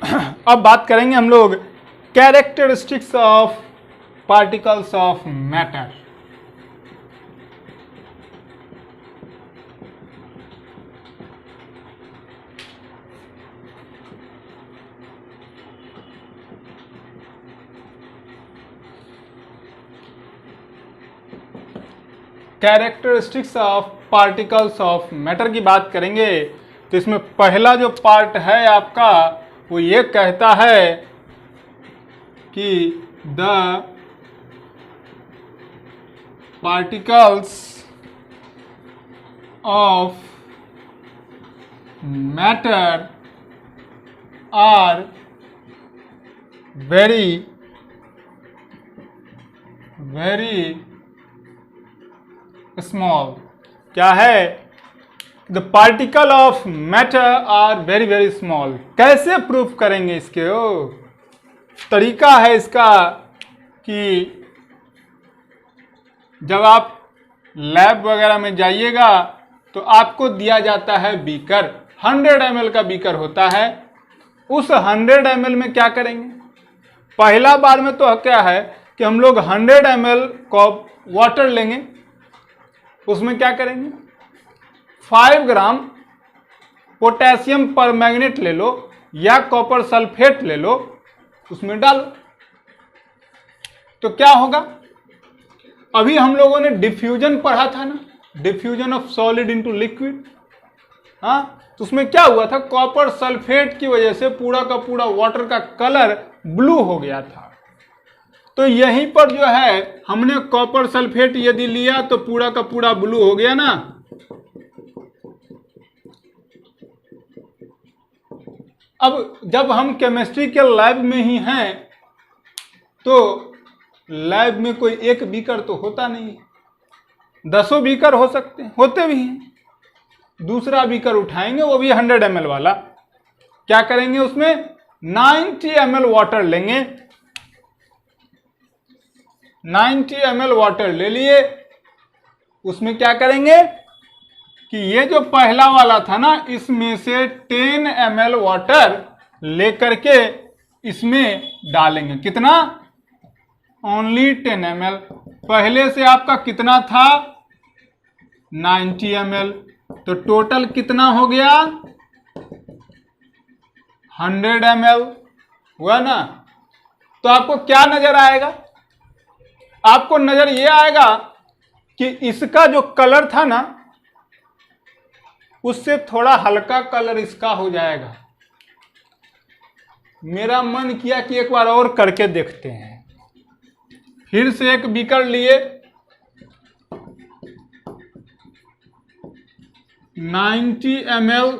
अब बात करेंगे हम लोग characteristics of particles of matter. Characteristics of particles of matter की बात करेंगे तो इसमें पहला जो पार्ट है आपका वो ये कहता है कि the particles of matter are very small. क्या है? The particle of matter are very small. कैसे प्रूफ करेंगे इसके? तरीका है इसका कि जब आप लैब वगैरह में जाइएगा तो आपको दिया जाता है बीकर, 100 ml का बीकर होता है। उस 100 ml में क्या करेंगे? पहला बार में तो क्या है कि हम लोग 100 ml कप वाटर लेंगे, उसमें क्या करेंगे? 5 ग्राम पोटेशियम परमैंगनेट ले लो या कॉपर सल्फेट ले लो, उसमें डालो तो क्या होगा? अभी हम लोगों ने डिफ्यूजन पढ़ा था ना, diffusion of solid into liquid. हाँ, तो उसमें क्या हुआ था? कॉपर सल्फेट की वजह से पूरा का पूरा वाटर का कलर ब्लू हो गया था। तो यहीं पर जो है हमने कॉपर सल्फेट यदि लिया तो पूरा का पूरा ब्लू हो गया ना। अब जब हम केमिस्ट्री के लैब में ही हैं तो लैब में कोई एक बीकर तो होता नहीं है, 10 बीकर हो सकते हैं, होते भी हैं। दूसरा बीकर उठाएंगे, वो भी 100 ml वाला। क्या करेंगे? उसमें 90 ml वाटर लेंगे, 90 ml वाटर ले लिए। उसमें क्या करेंगे कि ये जो पहला वाला था ना, इसमें से 10 ml वाटर लेकर के इसमें डालेंगे। कितना? Only 10 ml। पहले से आपका कितना था? 90 ml। तो टोटल कितना हो गया? 100 ml हुआ ना। तो आपको क्या नजर आएगा? आपको नजर ये आएगा कि इसका जो कलर था ना, उससे थोड़ा हल्का कलर इसका हो जाएगा। मेरा मन किया कि एक बार और करके देखते हैं। फिर से एक बीकर लिए, 90 ml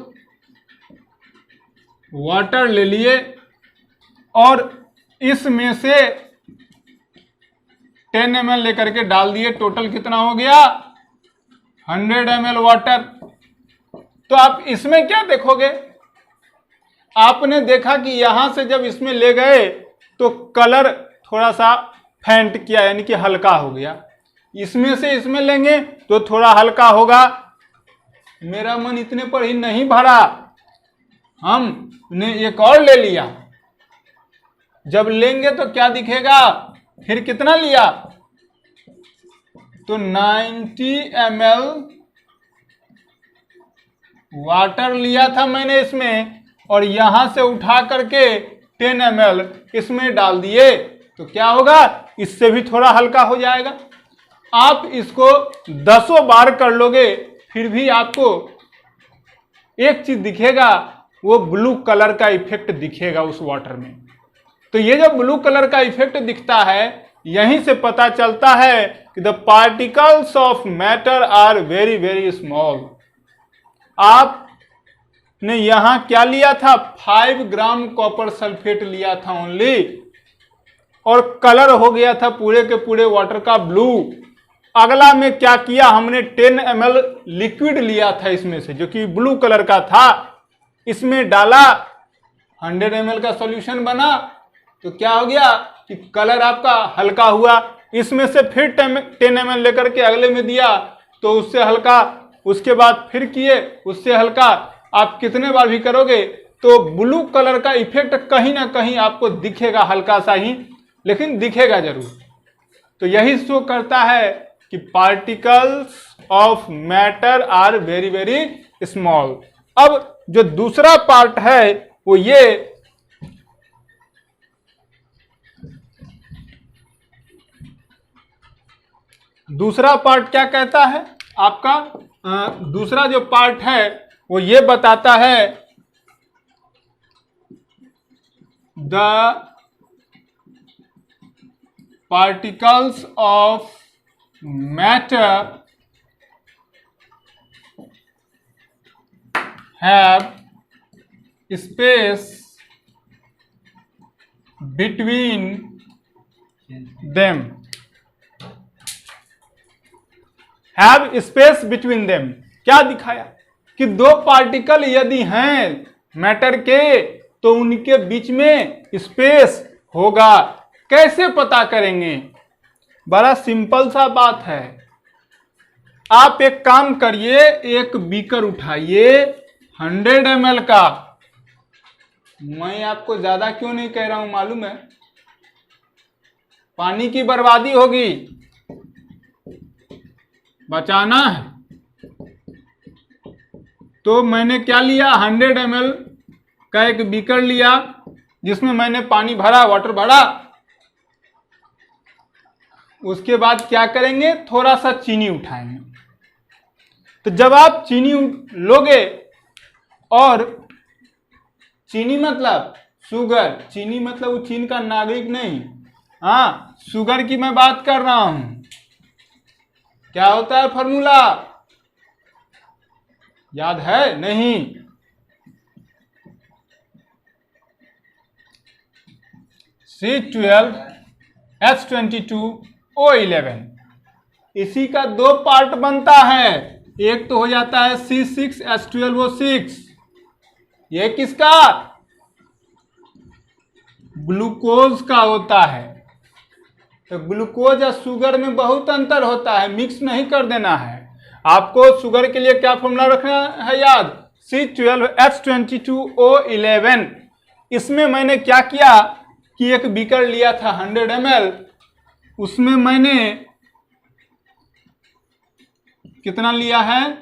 वाटर ले लिए और इसमें से 10 ml लेकर के डाल दिए। टोटल कितना हो गया? 100 ml वाटर। तो आप इसमें क्या देखोगे? आपने देखा कि यहां से जब इसमें ले गए तो कलर थोड़ा सा फेंट किया, यानी कि हल्का हो गया। इसमें से इसमें लेंगे तो थोड़ा हल्का होगा। मेरा मन इतने पर ही नहीं भरा, हमने एक और ले लिया। जब लेंगे तो क्या दिखेगा? फिर कितना लिया? तो 90 ml वाटर लिया था मैंने इसमें, और यहां से उठा करके 10 ml इसमें डाल दिए। तो क्या होगा? इससे भी थोड़ा हल्का हो जाएगा। आप इसको 10 बार कर लोगे फिर भी आपको एक चीज दिखेगा, वो ब्लू कलर का इफेक्ट दिखेगा उस वाटर में। तो ये जो ब्लू कलर का इफेक्ट दिखता है, यहीं से पता चलता है कि the particles of matter are very small. आपने यहां क्या लिया था? 5 ग्राम कॉपर सल्फेट लिया था ओनली, और कलर हो गया था पूरे के पूरे वाटर का ब्लू। अगला में क्या किया? हमने 10 ml लिक्विड लिया था इसमें से, जो कि ब्लू कलर का था, इसमें डाला, 100 ml का सॉल्यूशन बना। तो क्या हो गया कि कलर आपका हल्का हुआ। इसमें से फिर 10 ml लेकर के अगले में दिया तो उससे हल्का, उसके बाद फिर किए उससे हल्का। आप कितने बार भी करोगे तो ब्लू कलर का इफेक्ट कहीं ना कहीं आपको दिखेगा, हल्का सा ही, लेकिन दिखेगा जरूर। तो यही शो करता है कि particles of matter are very very small. अब जो दूसरा पार्ट है वो ये, दूसरा पार्ट क्या कहता है आपका, दूसरा जो पार्ट है वो ये बताता है the particles of matter have space between them, have space between them. क्या दिखाया कि दो पार्टिकल यदि हैं मैटर के तो उनके बीच में स्पेस होगा। कैसे पता करेंगे? बड़ा सिंपल सा बात है। आप एक काम करिए, एक बीकर उठाइए 100 ml का। मैं आपको ज्यादा क्यों नहीं कह रहा हूं मालूम है? पानी की बर्बादी होगी, बचाना है। तो मैंने क्या लिया, 100 ml का एक बीकर लिया जिसमें मैंने पानी भरा, वाटर भरा। उसके बाद क्या करेंगे, थोड़ा सा चीनी उठाएंगे। तो जब आप चीनी लोगे, और चीनी मतलब शुगर, चीनी मतलब वो चीन का नागरिक नहीं, हाँ शुगर की मैं बात कर रहा हूं। क्या होता है फॉर्मूला, याद है? नहीं। C12H22O11। इसी का दो पार्ट बनता है, एक तो हो जाता है C6H12O6। ये किसका, ग्लूकोज का होता है। तो ग्लूकोज और शुगर में बहुत अंतर होता है, मिक्स नहीं कर देना है। आपको शुगर के लिए क्या फॉर्मूला रखना है याद, C12H22O11। इसमें मैंने क्या किया कि एक बीकर लिया था 100 ml, उसमें मैंने कितना लिया है,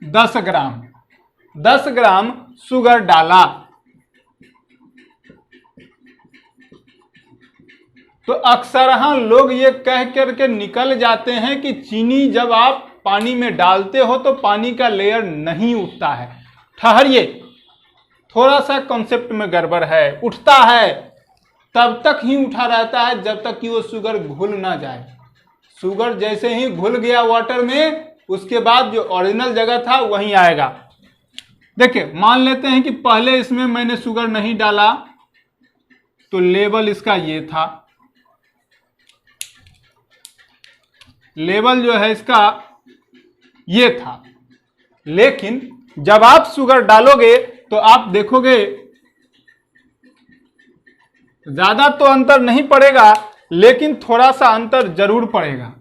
10 ग्राम शुगर डाला। तो अक्सर लोग ये कह करके निकल जाते हैं कि चीनी जब आप पानी में डालते हो तो पानी का लेयर नहीं उठता है। ठहरिए, थोड़ा सा कॉन्सेप्ट में गड़बड़ है। उठता है तब तक ही उठा रहता है जब तक कि वो शुगर घुल ना जाए। शुगर जैसे ही घुल गया वाटर में, उसके बाद जो ओरिजिनल जगह था वहीं आएगा। देखिए, मान लेते हैं कि पहले इसमें मैंने शुगर नहीं डाला, तो लेवल इसका ये था, लेवल जो है इसका ये था। लेकिन जब आप शुगर डालोगे तो आप देखोगे ज्यादा तो अंतर नहीं पड़ेगा, लेकिन थोड़ा सा अंतर जरूर पड़ेगा।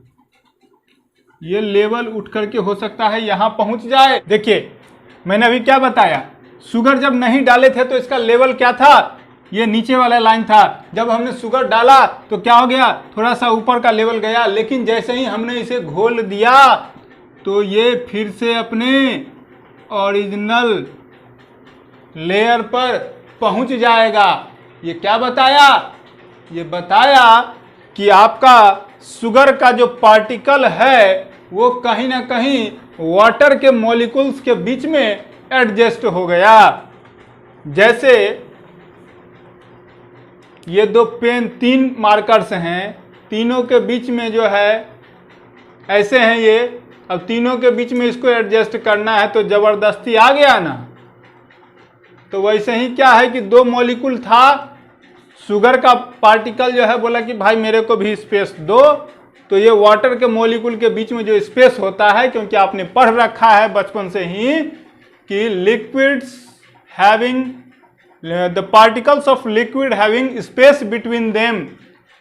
ये लेवल उठ करके हो सकता है यहां पहुंच जाए। देखिए, मैंने अभी क्या बताया, शुगर जब नहीं डाले थे तो इसका लेवल क्या था, ये नीचे वाला लाइन था। जब हमने शुगर डाला तो क्या हो गया, थोड़ा सा ऊपर का लेवल गया। लेकिन जैसे ही हमने इसे घोल दिया तो ये फिर से अपने ओरिजिनल लेयर पर पहुंच जाएगा। ये क्या बताया, ये बताया कि आपका शुगर का जो पार्टिकल है वो कहीं ना कहीं वाटर के मॉलिक्यूल्स के बीच में एडजस्ट हो गया। जैसे ये दो पेन, 3 मार्कर्स हैं, तीनों के बीच में जो है ऐसे हैं ये। अब तीनों के बीच में इसको एडजस्ट करना है तो जबरदस्ती आ गया ना। तो वैसे ही क्या है कि 2 मॉलिक्यूल था, शुगर का पार्टिकल जो है बोला कि भाई मेरे को भी स्पेस दो। तो ये वाटर के मॉलिक्यूल के बीच में जो स्पेस होता है, क्योंकि आपने पढ़ रखा है बचपन से ही कि liquids having the particles of liquid having space between them,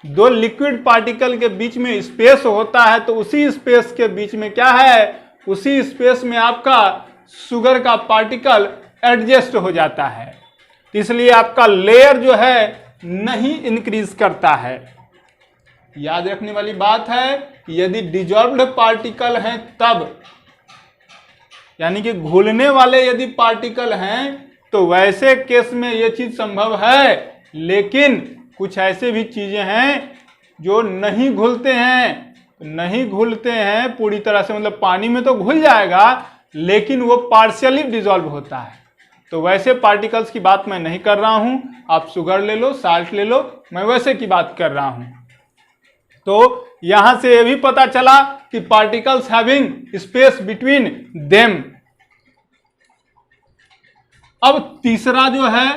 2 liquid particle के बीच में स्पेस होता है। तो उसी स्पेस के बीच में क्या है, उसी स्पेस में आपका शुगर का पार्टिकल एडजस्ट हो जाता है। तो इसलिए आपका लेयर जो है नहीं इंक्रीज करता है। याद रखने वाली बात है कि यदि डिजॉल्व्ड पार्टिकल हैं तब, यानी कि घुलने वाले यदि पार्टिकल हैं तो वैसे केस में यह चीज संभव है, लेकिन कुछ ऐसे भी चीजें हैं जो नहीं घुलते हैं पूरी तरह से, मतलब पानी में तो घुल जाएगा लेकिन वो पार्शियली डिजॉल्व होता है। तो वैसे पार्टिकल्स की बात मैं नहीं कर रहा हूं, आप शुगर ले लो, साल्ट ले लो, मैं वैसे की बात कर रहा हूं। तो यहां से यह भी पता चला कि particles having space between them. अब तीसरा जो है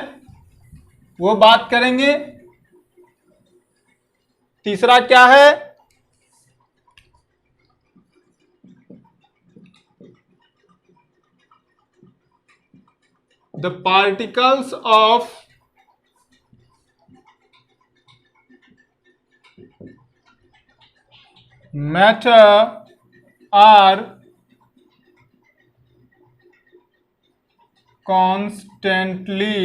वो बात करेंगे। तीसरा क्या है? The particles of matter are constantly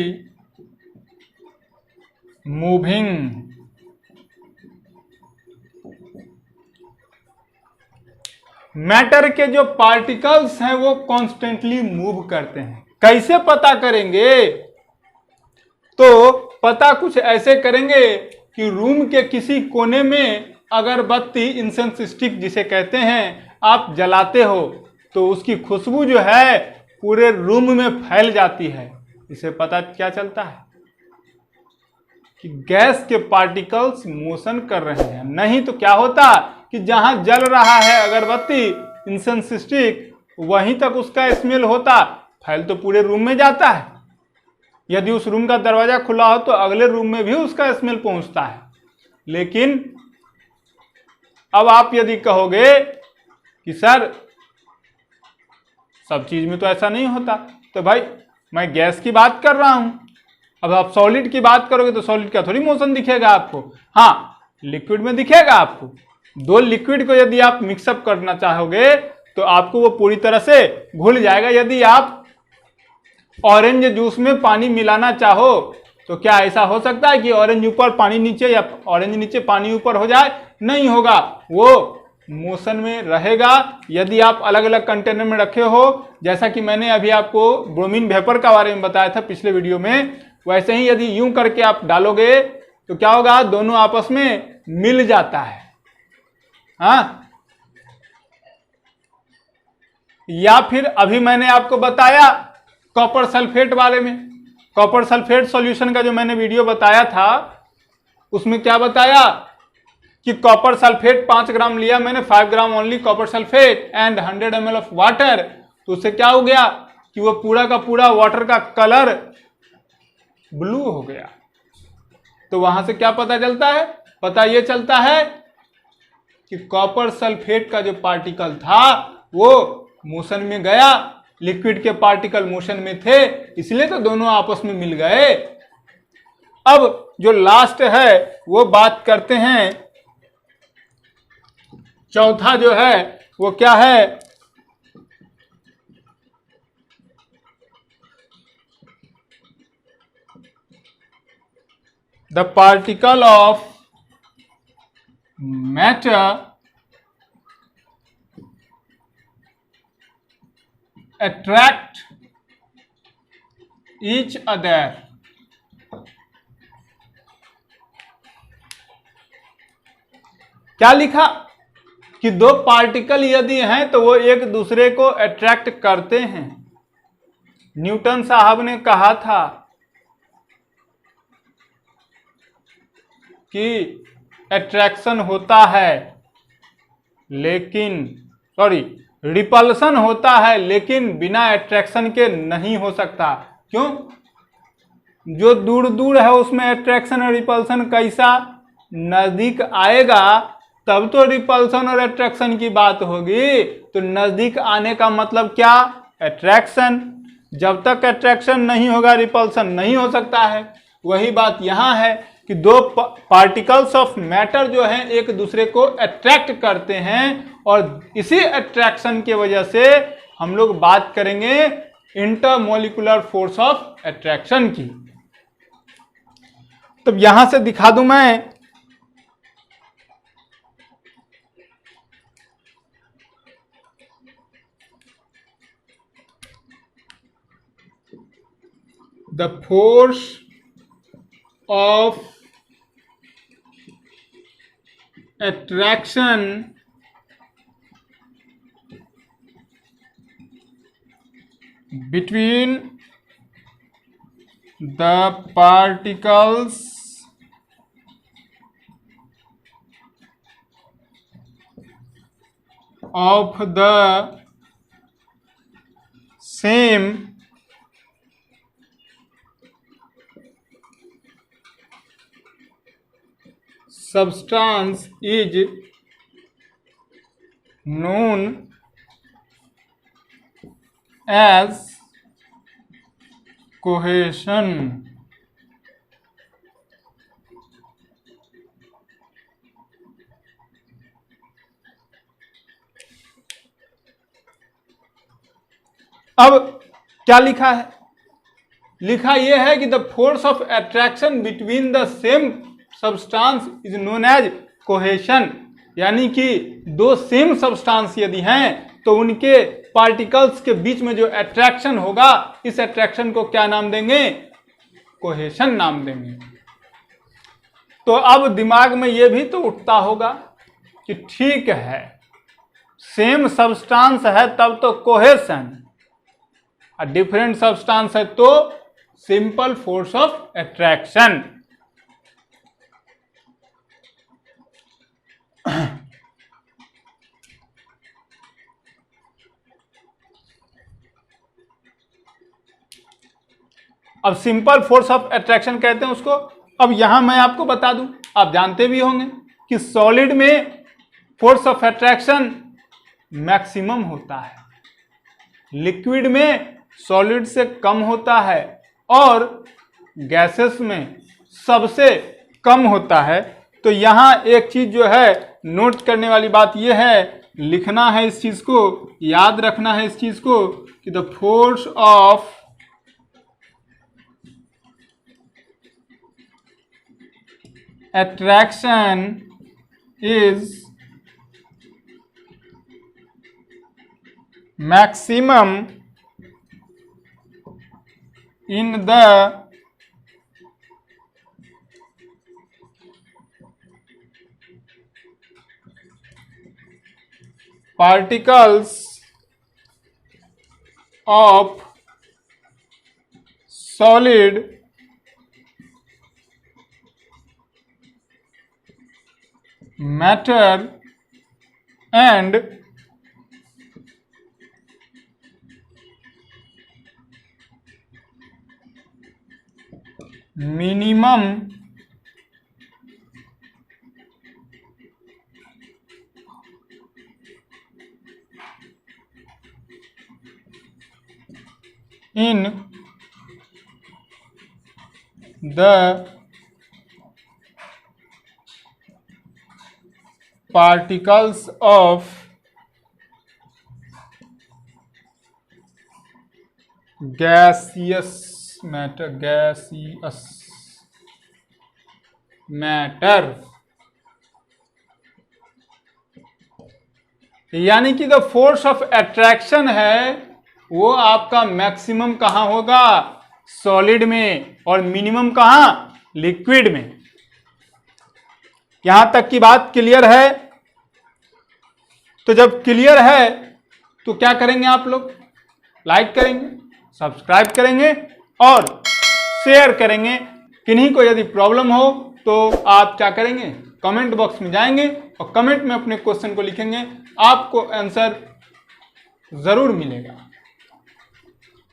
moving। Matter के जो पार्टिकल्स हैं वो कॉन्स्टेंटली मूव करते हैं। कैसे पता करेंगे? तो पता कुछ ऐसे करेंगे कि रूम के किसी कोने में अगरबत्ती, इंसेंस स्टिक जिसे कहते हैं, आप जलाते हो तो उसकी खुशबू जो है पूरे रूम में फैल जाती है। इसे पता क्या चलता है कि गैस के पार्टिकल्स मोशन कर रहे हैं। नहीं तो क्या होता कि जहां जल रहा है अगरबत्ती, इंसेंस स्टिक, वहीं तक उसका स्मेल होता, फैल तो पूरे रूम में जाता है। यदि उस रूम का दरवाजा खुला हो तो अगले रूम में भी उसका स्मेल पहुंचता है। लेकिन अब आप यदि कहोगे कि सर सब चीज में तो ऐसा नहीं होता, तो भाई मैं गैस की बात कर रहा हूं। अब आप सॉलिड की बात करोगे तो सॉलिड का थोड़ी मोशन दिखेगा आपको। हाँ, लिक्विड में दिखेगा आपको। दो लिक्विड को यदि आप मिक्सअप करना चाहोगे तो आपको वो पूरी तरह से घुल जाएगा। यदि आप ऑरेंज जूस में पानी मिलाना चाहो तो क्या ऐसा हो सकता है कि ऑरेंज ऊपर पानी नीचे या ऑरेंज नीचे पानी ऊपर हो जाए? नहीं होगा, वो मोशन में रहेगा। यदि आप अलग अलग कंटेनर में रखे हो, जैसा कि मैंने अभी आपको ब्रोमीन वेपर का बारे में बताया था पिछले वीडियो में, वैसे ही यदि यूं करके आप डालोगे तो क्या होगा, दोनों आपस में मिल जाता है। हाँ, या फिर अभी मैंने आपको बताया कॉपर सल्फेट बारे में। कॉपर सल्फेट सॉल्यूशन का जो मैंने वीडियो बताया था उसमें क्या बताया कि कॉपर सल्फेट 5 ग्राम लिया मैंने, 5 gram only copper sulphate and 100 ml of water. तो उससे क्या हो गया कि वो पूरा का पूरा वाटर का कलर ब्लू हो गया। तो वहां से क्या पता चलता है? पता ये चलता है कि कॉपर सल्फेट का जो पार्टिकल था वो मोशन में गया, लिक्विड के पार्टिकल मोशन में थे, इसलिए तो दोनों आपस में मिल गए। अब जो लास्ट है वो बात करते हैं, चौथा जो है वो क्या है? The particle of matter attract each other। क्या लिखा कि दो पार्टिकल यदि हैं तो वो एक दूसरे को अट्रैक्ट करते हैं। न्यूटन साहब ने कहा था कि अट्रैक्शन होता है लेकिन रिपल्सन होता है लेकिन बिना अट्रैक्शन के नहीं हो सकता। क्यों? जो दूर दूर है उसमें अट्रैक्शन और रिपल्सन कैसा? नजदीक आएगा तब तो रिपल्सन और अट्रैक्शन की बात होगी। तो नजदीक आने का मतलब क्या? अट्रैक्शन। जब तक अट्रैक्शन नहीं होगा रिपल्सन नहीं हो सकता है। वही बात यहां है कि दो पार्टिकल्स ऑफ मैटर जो हैं एक दूसरे को अट्रैक्ट करते हैं और इसी अट्रैक्शन की वजह से हम लोग बात करेंगे इंटरमोलिकुलर फोर्स ऑफ अट्रैक्शन की। तब यहां से दिखा दूं मैं, the force of attraction between the particles of the same substance is known as cohesion. अब क्या लिखा है? लिखा यह है कि the force of attraction between the same substance is known as cohesion, यानी कि दो सेम सब्सटेंस यदि हैं तो उनके पार्टिकल्स के बीच में जो अट्रैक्शन होगा, इस अट्रैक्शन को क्या नाम देंगे? कोहेशन नाम देंगे। तो अब दिमाग में यह भी तो उठता होगा कि ठीक है, सेम सब्सटेंस है तब तो कोहेशन, और डिफरेंट सब्सटेंस है तो सिंपल फोर्स ऑफ अट्रैक्शन। अब सिंपल फोर्स ऑफ अट्रैक्शन कहते हैं उसको। अब यहां मैं आपको बता दूं, आप जानते भी होंगे कि सॉलिड में फोर्स ऑफ अट्रैक्शन मैक्सिमम होता है, लिक्विड में सॉलिड से कम होता है, और गैसेस में सबसे कम होता है। तो यहां एक चीज जो है नोट करने वाली बात यह है, लिखना है इस चीज को, याद रखना है इस चीज को कि the force of attraction is maximum in the particles of solid matter and minimum in the particles of gaseous matter, यानी कि द फोर्स ऑफ अट्रैक्शन है वो आपका मैक्सिमम कहां होगा? सॉलिड में, और मिनिमम कहां? लिक्विड में। यहां तक की बात क्लियर है? तो जब क्लियर है तो क्या करेंगे आप लोग? लाइक करेंगे, सब्सक्राइब करेंगे और शेयर करेंगे। किन्हीं को यदि प्रॉब्लम हो तो आप क्या करेंगे? कमेंट बॉक्स में जाएंगे और कमेंट में अपने क्वेश्चन को लिखेंगे, आपको आंसर जरूर मिलेगा।